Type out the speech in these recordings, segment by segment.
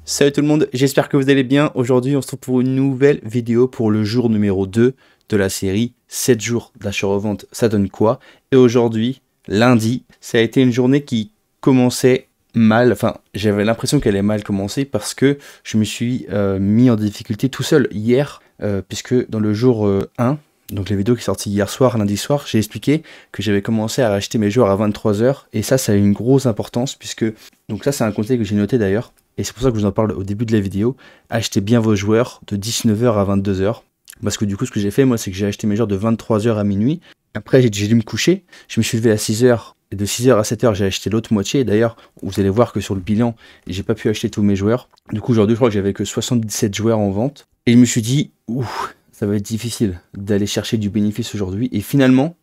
Salut tout le monde, j'espère que vous allez bien. Aujourd'hui, on se retrouve pour une nouvelle vidéo pour le jour numéro 2 de la série 7 jours d'achat-revente, ça donne quoi? Et aujourd'hui, lundi, ça a été une journée qui commençait mal. Enfin, j'avais l'impression qu'elle allait mal commencer parce que je me suis mis en difficulté tout seul hier, puisque dans le jour 1, donc la vidéo qui est sortie hier soir, lundi soir, j'ai expliqué que j'avais commencé à racheter mes joueurs à 23 h. Et ça a une grosse importance puisque... Donc ça, c'est un conseil que j'ai noté d'ailleurs. Et c'est pour ça que je vous en parle au début de la vidéo. Achetez bien vos joueurs de 19 h à 22 h. Parce que du coup, ce que j'ai fait, moi, c'est que j'ai acheté mes joueurs de 23 h à minuit. Après, j'ai dû me coucher. Je me suis levé à 6 h. Et de 6 h à 7 h, j'ai acheté l'autre moitié. Et d'ailleurs, vous allez voir que sur le bilan, j'ai pas pu acheter tous mes joueurs. Du coup, aujourd'hui, je crois que j'avais que 77 joueurs en vente. Et je me suis dit, ouh, ça va être difficile d'aller chercher du bénéfice aujourd'hui. Et finalement,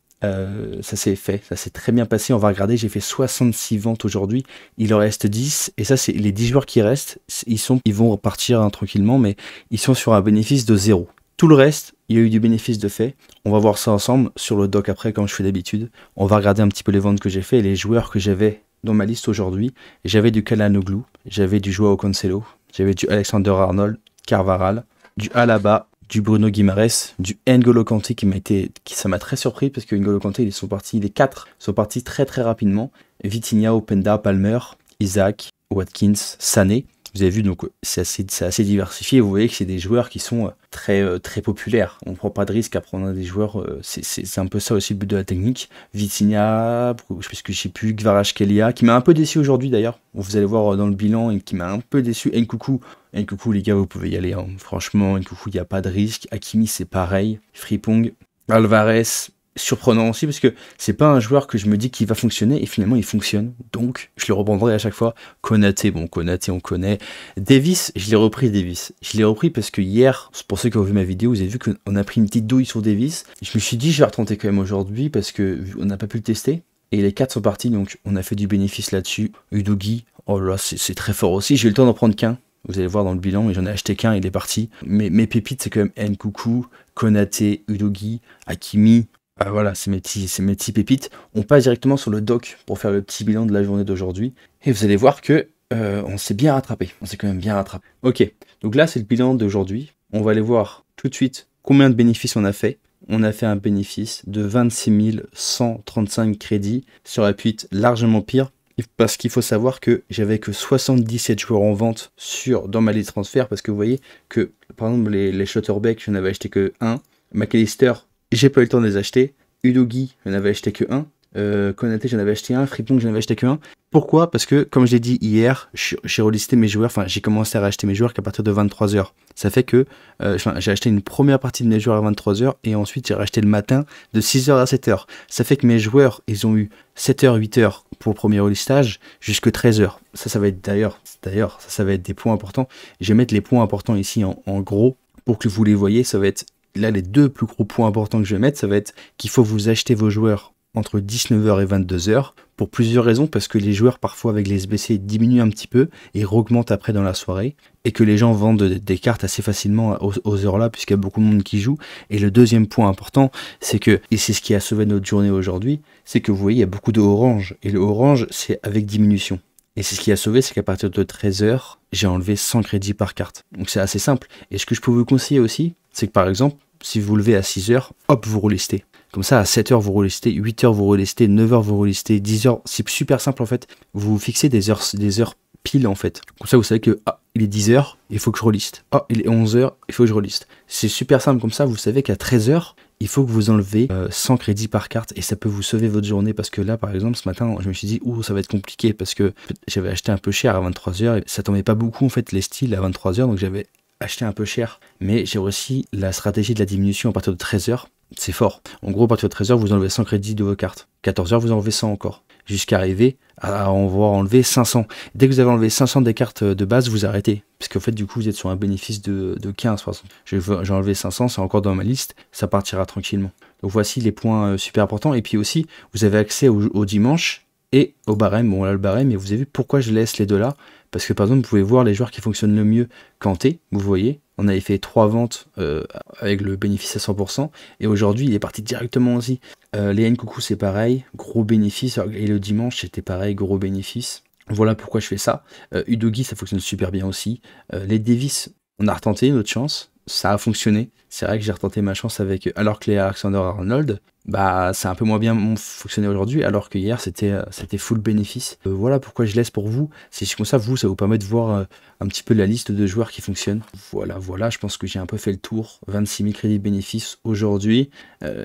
ça s'est fait, ça s'est très bien passé. On va regarder, j'ai fait 66 ventes aujourd'hui. Il en reste 10. Et ça, c'est les 10 joueurs qui restent. Ils vont repartir tranquillement, mais ils sont sur un bénéfice de 0. Tout le reste, il y a eu du bénéfice de fait. On va voir ça ensemble sur le doc après, comme je fais d'habitude. On va regarder un petit peu les ventes que j'ai fait et les joueurs que j'avais dans ma liste aujourd'hui. J'avais du Calhanoglu, j'avais du Joao Cancelo, j'avais du Alexander-Arnold, Carvajal, du Alaba, du Bruno Guimaraes, du N'Golo Kanté ça m'a très surpris parce que N'Golo Kanté, les 4 sont partis très très rapidement. Vitinha, Openda, Palmer, Isaac, Watkins, Sané. Vous avez vu, donc c'est assez diversifié. Vous voyez que c'est des joueurs qui sont très populaires. On ne prend pas de risque à prendre des joueurs. C'est un peu ça aussi le but de la technique. Vitinha, je sais plus, Kvaratskhelia, qui m'a un peu déçu aujourd'hui d'ailleurs. Vous allez voir dans le bilan, et qui m'a un peu déçu. Nkunku, les gars, vous pouvez y aller. Hein. Franchement, Nkunku, il n'y a pas de risque. Hakimi, c'est pareil. Frimpong, Alvarez. Surprenant aussi parce que c'est pas un joueur que je me dis qu'il va fonctionner et finalement il fonctionne, donc je le reprendrai à chaque fois. Konaté, bon Konaté on connaît. Davis, je l'ai repris parce que hier, pour ceux qui ont vu ma vidéo, vous avez vu qu'on a pris une petite douille sur Davis. Je me suis dit je vais retenter quand même aujourd'hui parce que on n'a pas pu le tester et les 4 sont partis, donc on a fait du bénéfice là-dessus. Udogi, oh là c'est très fort aussi, j'ai eu le temps d'en prendre qu'un. Vous allez voir dans le bilan, mais j'en ai acheté qu'un, il est parti. Mais mes pépites, c'est quand même Nkunku, Konaté, Udogi, Hakimi. Voilà, c'est mes petits pépites. On passe directement sur le doc pour faire le petit bilan de la journée d'aujourd'hui. Et vous allez voir que on s'est bien rattrapé. On s'est quand même bien rattrapé. Ok, donc là c'est le bilan d'aujourd'hui. On va aller voir tout de suite combien de bénéfices on a fait. On a fait un bénéfice de 26 135 crédits. Ça aurait pu être largement pire. Parce qu'il faut savoir que j'avais que 77 joueurs en vente dans ma liste transfert. Parce que vous voyez que, par exemple, les Schlotterbeck, je n'avais acheté que 1. McAllister, j'ai pas eu le temps de les acheter. Udogi, je n'avais acheté que 1. Konaté, j'en avais acheté 1. Frimpong, j'en avais acheté que 1. Pourquoi? Parce que, comme je l'ai dit hier, j'ai relisté mes joueurs. Enfin, j'ai commencé à racheter mes joueurs qu'à partir de 23 h. Ça fait que j'ai acheté une première partie de mes joueurs à 23 h et ensuite j'ai racheté le matin de 6 h à 7 h. Ça fait que mes joueurs, ils ont eu 7 h, 8 h pour le premier relistage jusque 13 h. Ça va être d'ailleurs, ça va être des points importants. Je vais mettre les points importants ici en gros pour que vous les voyez. Ça va être là les 2 plus gros points importants que je vais mettre. Ça va être qu'il faut que vous achetez vos joueurs entre 19 h et 22 h pour plusieurs raisons, parce que les joueurs parfois avec les SBC diminuent un petit peu et augmentent après dans la soirée, et que les gens vendent des cartes assez facilement aux heures là puisqu'il y a beaucoup de monde qui joue. Et le deuxième point important, c'est que, et c'est ce qui a sauvé notre journée aujourd'hui, c'est que vous voyez il y a beaucoup de orange, et le orange c'est avec diminution. Et c'est ce qui a sauvé, c'est qu'à partir de 13 h, j'ai enlevé 100 crédits par carte. Donc c'est assez simple. Et ce que je peux vous conseiller aussi, c'est que par exemple, si vous levez à 6 h, hop, vous relistez. Comme ça, à 7 h, vous relistez, 8 h, vous relistez, 9 h, vous relistez, 10 h. C'est super simple en fait. Vous fixez des heures pile en fait. Comme ça, vous savez que il est 10 h, il faut que je reliste. Il est 11 h, il faut que je reliste. C'est super simple comme ça. Vous savez qu'à 13 h, il faut que vous enlevez 100 crédits par carte et ça peut vous sauver votre journée. Parce que là, par exemple, ce matin, je me suis dit, ça va être compliqué parce que j'avais acheté un peu cher à 23 h et ça tombait pas beaucoup en fait les styles à 23 h, donc j'avais acheté un peu cher. Mais j'ai aussi la stratégie de la diminution à partir de 13 h. C'est fort. En gros, à partir de 13 h, vous enlevez 100 crédits de vos cartes. 14 h, vous enlevez 100 encore. Jusqu'à arriver à enlever 500. Dès que vous avez enlevé 500 des cartes de base, vous arrêtez. Parce qu'en fait, du coup, vous êtes sur un bénéfice de 15 par exemple. J'ai enlevé 500, c'est encore dans ma liste. Ça partira tranquillement. Donc voici les points super importants. Et puis aussi, vous avez accès au dimanche et au barème. Bon, là, le barème, mais vous avez vu pourquoi je laisse les deux là? Parce que par exemple, vous pouvez voir les joueurs qui fonctionnent le mieux. Kanté, vous voyez, on avait fait 3 ventes avec le bénéfice à 100%. Et aujourd'hui, il est parti directement aussi. Les Nkunku, c'est pareil, gros bénéfice. Et le dimanche, c'était pareil, gros bénéfice. Voilà pourquoi je fais ça. Udogi, ça fonctionne super bien aussi. Les Davis, on a retenté notre chance. Ça a fonctionné. C'est vrai que j'ai retenté ma chance avec alors que les Alexander-Arnold, bah ça a un peu moins bien fonctionné aujourd'hui, alors que hier c'était full bénéfice. Voilà pourquoi je laisse pour vous. C'est comme ça, ça vous permet de voir un petit peu la liste de joueurs qui fonctionnent. Voilà, je pense que j'ai un peu fait le tour. 26 000 crédits bénéfices aujourd'hui.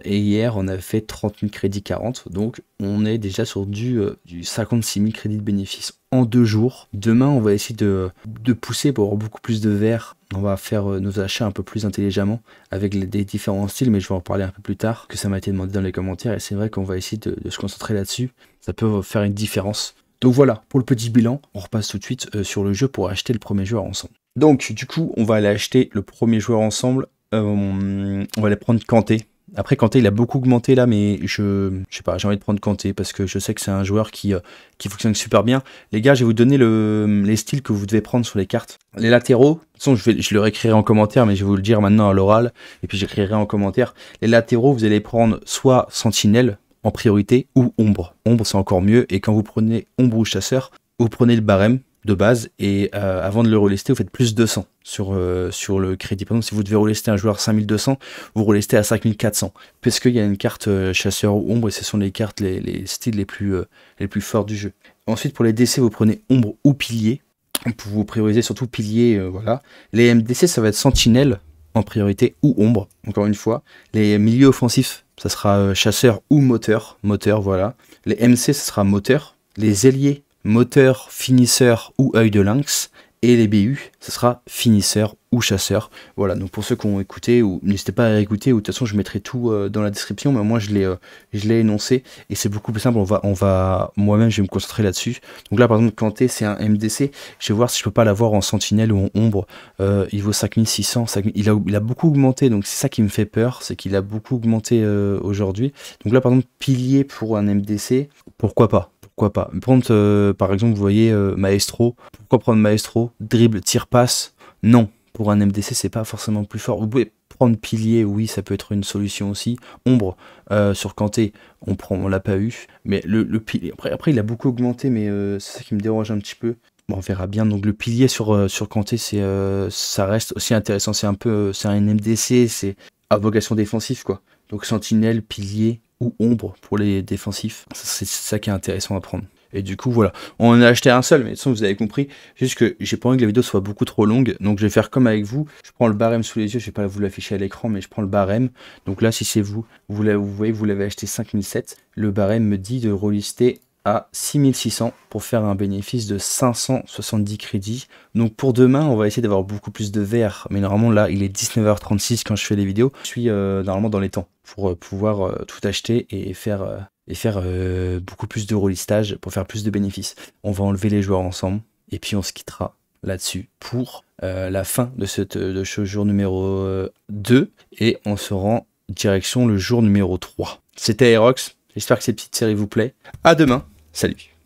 Et hier, on a fait 30 000 crédits 40. Donc on est déjà sur du 56 000 crédits de bénéfices en 2 jours. Demain, on va essayer de pousser pour avoir beaucoup plus de verts. On va faire nos achats un peu plus intelligemment avec des différents styles, mais je vais en parler un peu plus tard, que ça m'a été demandé dans les commentaires, et c'est vrai qu'on va essayer de se concentrer là-dessus. Ça peut faire une différence. Donc voilà, pour le petit bilan, on repasse tout de suite sur le jeu pour acheter le premier joueur ensemble. Donc du coup, on va aller acheter le premier joueur ensemble. On va aller prendre Kanté. Après, Kanté, il a beaucoup augmenté là, mais je sais pas, j'ai envie de prendre Kanté parce que je sais que c'est un joueur qui fonctionne super bien. Les gars, je vais vous donner les styles que vous devez prendre sur les cartes. Les latéraux, de toute façon, je le réécrirai en commentaire, mais je vais vous le dire maintenant à l'oral, et puis j'écrirai en commentaire. Les latéraux, vous allez prendre soit Sentinelle en priorité, ou Ombre. Ombre, c'est encore mieux, et quand vous prenez Ombre ou Chasseur, vous prenez le barème de base, et avant de le relister, vous faites plus 200 sur le crédit. Par exemple, si vous devez relister un joueur 5200, vous relistez à 5400, parce qu'il y a une carte chasseur ou ombre, et ce sont les cartes, les styles les plus forts du jeu. Ensuite, pour les DC, vous prenez ombre ou pilier, pour vous prioriser surtout pilier, voilà. Les MDC, ça va être sentinelle en priorité, ou ombre, encore une fois. Les milieux offensifs, ça sera chasseur ou moteur, voilà. Les MC, ça sera moteur. Les ailiers, moteur, finisseur ou œil de lynx, et les BU, ce sera finisseur ou chasseur. Voilà, donc pour ceux qui ont écouté, ou n'hésitez pas à écouter, ou de toute façon je mettrai tout dans la description, mais moi je l'ai énoncé, et c'est beaucoup plus simple, moi-même je vais me concentrer là-dessus. Donc là par exemple, Kanté c'est un MDC, je vais voir si je peux pas l'avoir en sentinelle ou en ombre. Il vaut 5600, il a beaucoup augmenté, donc c'est ça qui me fait peur, c'est qu'il a beaucoup augmenté aujourd'hui. Donc là par exemple, pilier pour un MDC, pourquoi pas? Pourquoi pas prendre, par exemple, vous voyez Maestro. Pourquoi prendre Maestro? Dribble, tir, passe? Non. Pour un MDC, c'est pas forcément plus fort. Vous pouvez prendre Pilier, oui, ça peut être une solution aussi. Ombre, sur Kanté, on l'a pas eu. Mais le Pilier, après, il a beaucoup augmenté, mais c'est ça qui me dérange un petit peu. Bon, on verra bien. Donc le Pilier sur Kanté, ça reste aussi intéressant. C'est un MDC, c'est à vocation défensive, quoi. Donc Sentinelle, Pilier ou Ombre pour les défensifs. C'est ça qui est intéressant à prendre. Et du coup, voilà. On en a acheté un seul, mais de toute façon, vous avez compris. Juste que j'ai pas envie que la vidéo soit beaucoup trop longue. Donc, je vais faire comme avec vous. Je prends le barème sous les yeux. Je vais pas vous l'afficher à l'écran, mais je prends le barème. Donc là, si c'est vous voyez, vous l'avez acheté 5007. Le barème me dit de relister à 6600 pour faire un bénéfice de 570 crédits. Donc pour demain, on va essayer d'avoir beaucoup plus de verts. Mais normalement, là, il est 19h36 quand je fais les vidéos. Je suis normalement dans les temps pour pouvoir tout acheter et faire beaucoup plus de relistage pour faire plus de bénéfices. On va enlever les joueurs ensemble et puis on se quittera là-dessus pour la fin de ce jour numéro 2 et on se rend direction le jour numéro 3. C'était Aerox, j'espère que cette petite série vous plaît. À demain, salut.